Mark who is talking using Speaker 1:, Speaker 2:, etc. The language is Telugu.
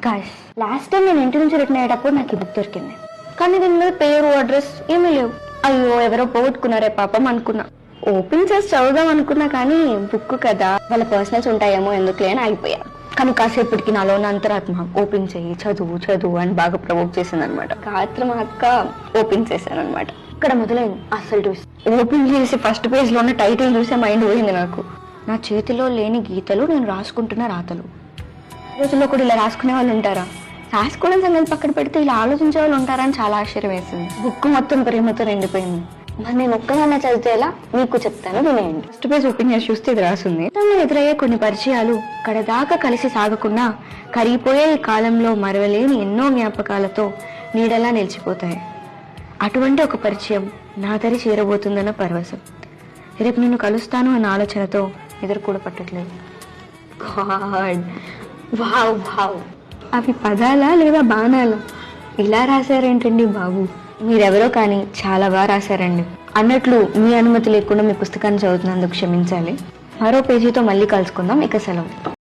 Speaker 1: గాయస్, లాస్ట్ టైం నేను ఇంటి నుంచి రిటర్న్ అయ్యేటప్పుడు నాకు ఈ బుక్ దొరికింది. కానీ దీని మీద పేరు, అడ్రస్ ఏమీ లేవు. అయ్యో, ఎవరో పోగొట్టుకున్నారే పాపం అనుకున్నా. ఓపెన్ చేసి చదువుదాం అనుకున్నా, కానీ బుక్ కదా, వాళ్ళ పర్సనల్స్ ఉంటాయేమో ఎందుకులే అని అయిపోయా. కానీ కాసేపటికి నాలో ఉన్న అంతరాత్మ ఓపెన్ చేయి, చదువు చదువు అని బాగా ప్రవోక్ చేసింది అనమాట. రాత్రి మా అక్క ఓపెన్ చేశాను అనమాట. ఇక్కడ మొదలైంది అసలు ట్విస్ట్. ఓపెన్ చేసి ఫస్ట్ పేజ్ లో ఉన్న టైటిల్ చూసే మైండ్ పోయింది నాకు. నా చేతిలో లేని గీతలు, నేను రాసుకుంటున్న రాతలు. రోజుల్లో కూడా ఇలా రాసుకునే వాళ్ళు ఉంటారా? రాసుకోవడం సంగతి పక్కన పెడితే ఇలా ఆలోచించే వాళ్ళు ఉంటారా అని చాలా ఆశ్చర్యం వేసింది. బుక్ మొత్తం ప్రేమతో నిండిపోయింది. మరి నేను ఒక్కదాన్నే చదివితే ఎలా మీకు చెప్తాను, వినేయండి. ఫస్ట్ పేజ్ ఓపెన్ చేసి చూస్తే ఇది రాసింది. తనలో ఎదురయ్యే కొన్ని పరిచయాలు కడదాకా కలిసి సాగకుండా కరిగిపోయే ఈ కాలంలో మరవలేని ఎన్నో జ్ఞాపకాలతో నీడలా నిలిచిపోతాయి. అటువంటి ఒక పరిచయం నా దరి చేరబోతుందన్న పరవశం. రేపు నిన్ను కలుస్తాను అన్న ఆలోచనతో నిద్ర కూడా పట్టట్లేదు. God, wow wow. అవి పదాలా లేదా బాణాలా? ఇలా రాశారేంటండి బాబు? మీరెవరో కానీ చాలా బాగా రాశారండి. అన్నట్లు మీ అనుమతి లేకుండా మీ పుస్తకాన్ని చదువుతున్నందుకు క్షమించాలి. మరో పేజీతో మళ్ళీ కలుసుకుందాం. ఇక సెలవు.